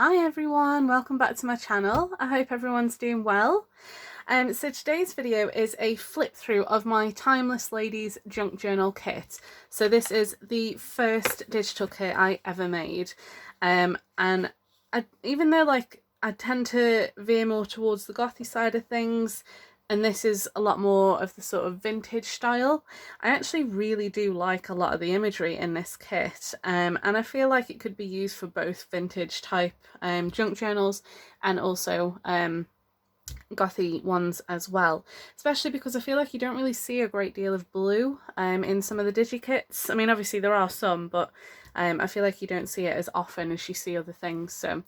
Hi everyone, welcome back to my channel. I hope everyone's doing well. So today's video is a flip through of my Timeless Ladies Junk Journal kit. So this is the first digital kit I ever made. And even though I tend to veer more towards the gothy side of things, and this is a lot more of the sort of vintage style, I actually really do like a lot of the imagery in this kit, and I feel like it could be used for both vintage type junk journals and also gothy ones as well, especially because I feel like you don't really see a great deal of blue in some of the digi kits. I mean, obviously there are some, but I feel like you don't see it as often as you see other things. So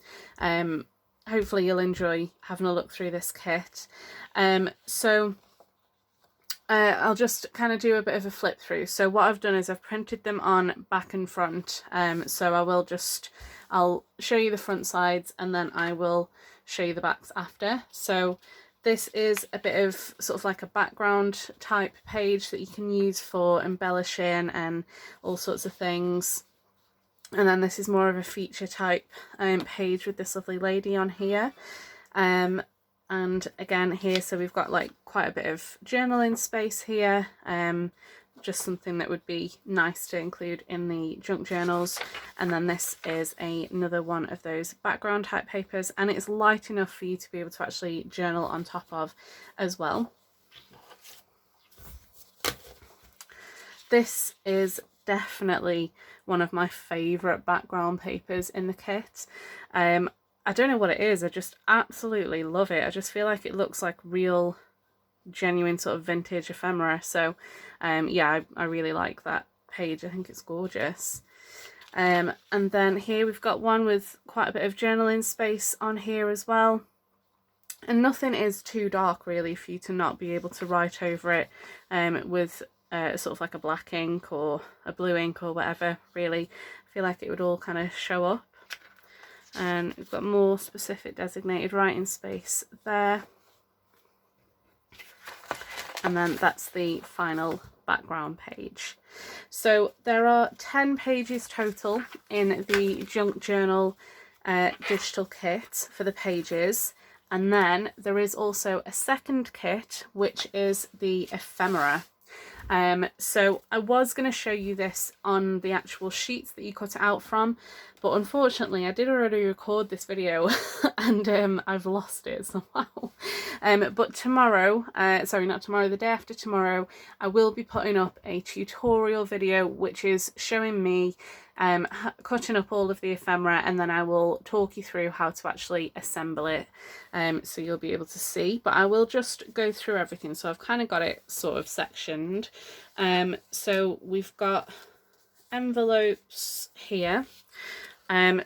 hopefully you'll enjoy having a look through this kit. I'll just kind of do a bit of a flip through. So what I've done is I've printed them on back and front. So I'll show you the front sides and then I will show you the backs after. So this is a bit of sort of like a background type page that you can use for embellishing and all sorts of things. And then this is more of a feature type page with this lovely lady on here. And again here, so we've got like quite a bit of journaling space here, just something that would be nice to include in the junk journals. And then this is another one of those background type papers, and it's light enough for you to be able to actually journal on top of as well. This is definitely one of my favourite background papers in the kit. I don't know what it is, I just absolutely love it. I just feel like it looks like real, genuine sort of vintage ephemera. So yeah, I really like that page. I think it's gorgeous. And then here we've got one with quite a bit of journaling space on here as well. And nothing is too dark really for you to not be able to write over it with sort of like a black ink or a blue ink or whatever. Really, I feel like it would all kind of show up. And we've got more specific designated writing space there. And then that's the final background page. So there are 10 pages total in the Junk Journal digital kit for the pages. And then there is also a second kit, which is the ephemera. So I was going to show you this on the actual sheets that you cut it out from, but unfortunately I did already record this video and I've lost it somehow. But tomorrow, sorry, not tomorrow, the day after tomorrow, I will be putting up a tutorial video which is showing me cutting up all of the ephemera, and then I will talk you through how to actually assemble it, so you'll be able to see. But I will just go through everything, so I've kind of got it sort of sectioned. So we've got envelopes here.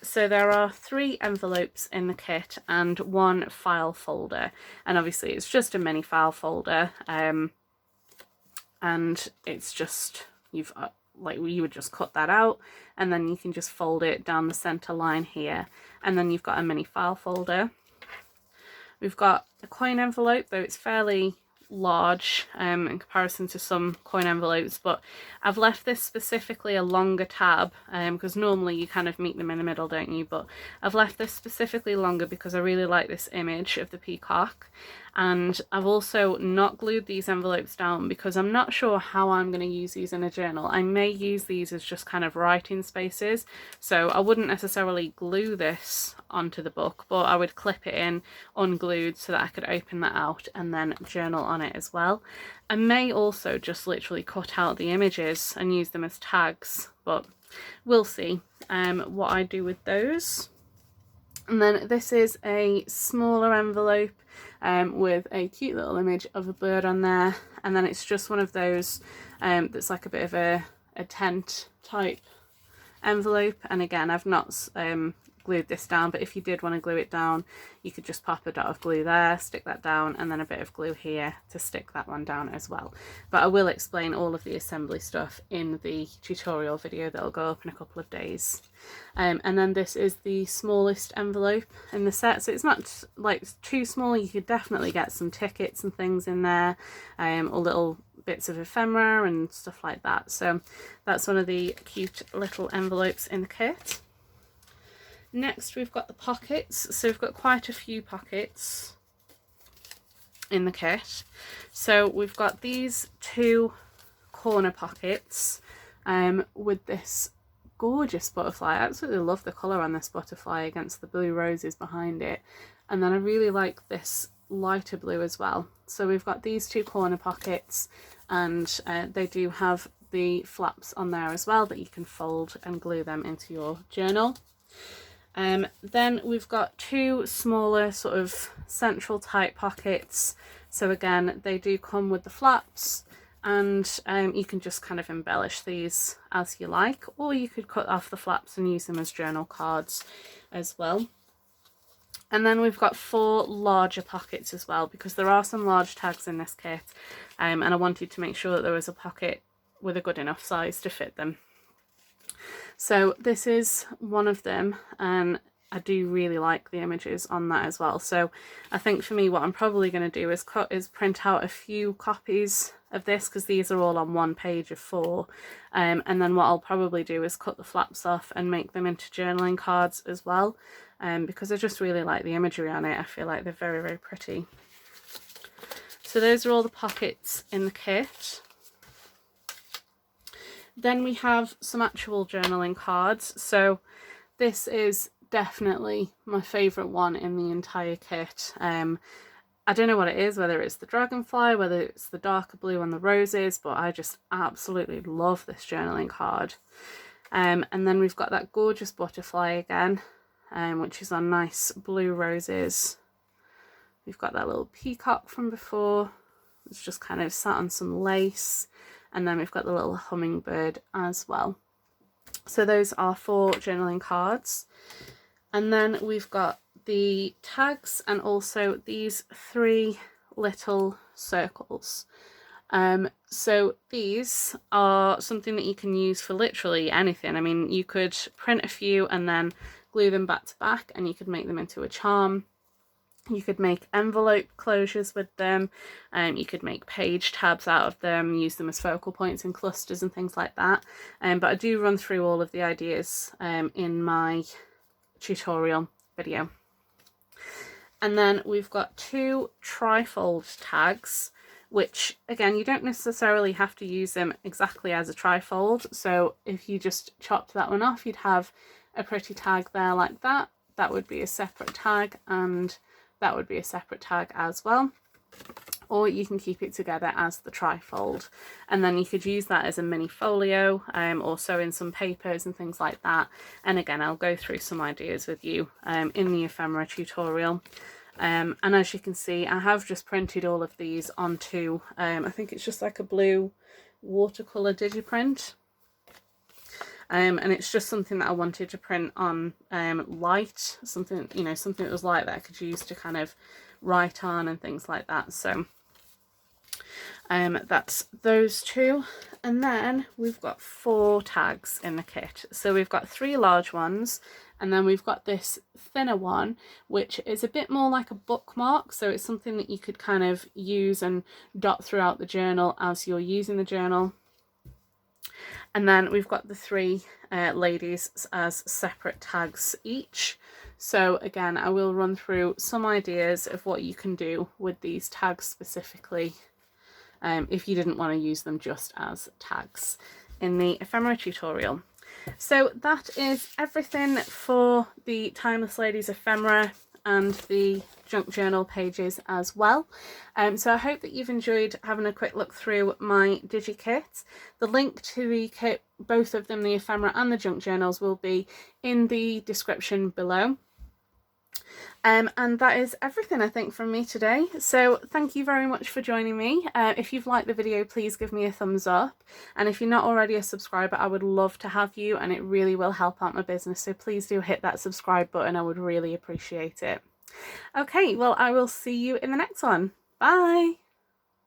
So there are 3 envelopes in the kit and 1 file folder, and obviously it's just a mini file folder, and it's just, you would just cut that out and then you can just fold it down the center line here, and then you've got a mini file folder. We've got a coin envelope, though it's fairly large in comparison to some coin envelopes, but I've left this specifically a longer tab because normally you kind of meet them in the middle, don't you? But I've left this specifically longer because I really like this image of the peacock. And I've also not glued these envelopes down because I'm not sure how I'm going to use these in a journal. I may use these as just kind of writing spaces, so I wouldn't necessarily glue this onto the book, but I would clip it in unglued so that I could open that out and then journal on it as well. I may also just literally cut out the images and use them as tags, but we'll see what I do with those. And then this is a smaller envelope with a cute little image of a bird on there, and then it's just one of those that's like a bit of a tent type envelope. And again, I've not glued this down, but if you did want to glue it down, you could just pop a dot of glue there, stick that down, and then a bit of glue here to stick that one down as well. But I will explain all of the assembly stuff in the tutorial video that'll go up in a couple of days. And then this is the smallest envelope in the set, so it's not like too small. You could definitely get some tickets and things in there, or little bits of ephemera and stuff like that. So that's one of the cute little envelopes in the kit. Next we've got the pockets. So we've got quite a few pockets in the kit. So we've got these 2 corner pockets with this gorgeous butterfly. I absolutely love the colour on this butterfly against the blue roses behind it. And then I really like this lighter blue as well. So we've got these 2 corner pockets, and they do have the flaps on there as well that you can fold and glue them into your journal. Then we've got 2 smaller sort of central type pockets. So again, they do come with the flaps, and you can just kind of embellish these as you like, or you could cut off the flaps and use them as journal cards as well. And then we've got 4 larger pockets as well, because there are some large tags in this kit, and I wanted to make sure that there was a pocket with a good enough size to fit them. So this is one of them, and I do really like the images on that as well. So I think for me what I'm probably going to do is print out a few copies of this, because these are all on 1 page of 4, and then what I'll probably do is cut the flaps off and make them into journaling cards as well, because I just really like the imagery on it. I feel like they're very, very pretty. So those are all the pockets in the kit. Then we have some actual journaling cards. So this is definitely my favourite one in the entire kit. I don't know what it is, whether it's the dragonfly, whether it's the darker blue and the roses, but I just absolutely love this journaling card. And then we've got that gorgeous butterfly again, which is on nice blue roses. We've got that little peacock from before. It's just kind of sat on some lace. And then we've got the little hummingbird as well. So those are 4 journaling cards. And then we've got the tags and also these 3 little circles. So these are something that you can use for literally anything. I mean, you could print a few and then glue them back to back, and you could make them into a charm. You could make envelope closures with them, you could make page tabs out of them, use them as focal points in clusters and things like that. But I do run through all of the ideas in my tutorial video. And then we've got 2 trifold tags, which again, you don't necessarily have to use them exactly as a trifold. So if you just chopped that one off, you'd have a pretty tag there like that. That would be a separate tag, and that would be a separate tag as well. Or you can keep it together as the trifold, and then you could use that as a mini folio, also in some papers and things like that. And again, I'll go through some ideas with you in the ephemera tutorial. And as you can see, I have just printed all of these onto, I think it's just like a blue watercolour digiprint. And it's just something that I wanted to print on light, something, you know, something that was light that I could use to kind of write on and things like that. So that's those 2. And then we've got 4 tags in the kit. So we've got 3 large ones, and then we've got this thinner one, which is a bit more like a bookmark. So it's something that you could kind of use and dot throughout the journal as you're using the journal. And then we've got the 3 ladies as separate tags each. So again, I will run through some ideas of what you can do with these tags specifically, if you didn't want to use them just as tags in the ephemera tutorial. So that is everything for the Timeless Ladies ephemera and the junk journal pages as well. So I hope that you've enjoyed having a quick look through my digi kits. The link to the kit, both of them, the ephemera and the junk journals, will be in the description below. And that is everything, I think, from me today. So thank you very much for joining me. If you've liked the video, please give me a thumbs up. And if you're not already a subscriber, I would love to have you, and it really will help out my business. So please do hit that subscribe button. I would really appreciate it. Okay, well, I will see you in the next one. Bye!